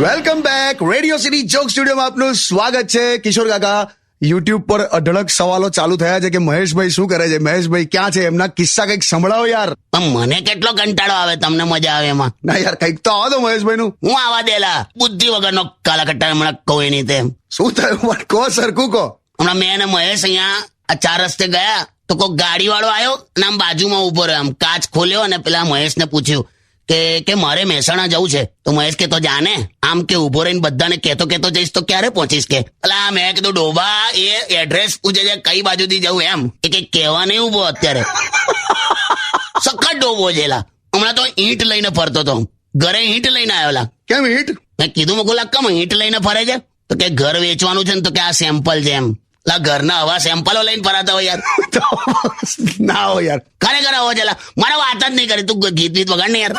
Welcome back. Radio city joke સ્ટુડિયોમાં આપનું સ્વાગત છે. કિશોર કાકા, યુટ્યુબ પર અઢળક સવાલો ચાલુ થયા છે કે મહેશભાઈ શું કરે છે, મહેશભાઈ ક્યાં છે, એમના કિસ્સા કંઈક સંભળાવો યાર. પણ મને કેટલો કંટાળો આવે, તમને મજા આવે એમાં? ના યાર, કંઈક તો આવો તો મહેશભાઈ નું. હું આવા દેલા બુદ્ધિ વગરનો કાલાકટ્ટા હમણાં કહું એની તેમ. શું થયું પણ કહો, સરખું કહો. હમણાં મેં અને મહેશ અહીંયા આ 4 રસ્તે ગયા તો કોઈ ગાડી વાળો આવ્યો અને આમ બાજુમાં ઉભો રહ્યો, આમ કાચ ખોલ્યો અને પેલા મહેશને પૂછ્યું કે મારે મહેસાણા જવું છે. તો મહેશ કે તો જાને, આમ કે ઉભો રહીને બધાને કેતો જઈશ તો ક્યારે પહોંચીશ કે. એટલે મેં કીધું ડોબા એ એડ્રેસ પૂછે છે કઈ બાજુથી જવું એમ. એ કે કહેવા નહીં ઉભો અત્યારે. સખત ડોબો જેલા. હમણાં તો ઈંટ લઈને ફરતો હતો, ઘરે ઈંટ લઈને આવ્યો. કેમ ઈંટ? મેં કીધું મગુલા કેમ ઈંટ લઈને ફરે છે? તો કે ઘર વેચવાનું છે ને, તો કે આ સેમ્પલ છે એમ. ઘરના હવા સેમ્પલો લઈને ફરાતા હોય યાર. ના હો યાર, ખરેખર હો જેલા. મારે વાત જ નહીં કરી, તું ગીત વગાડ ને યાર.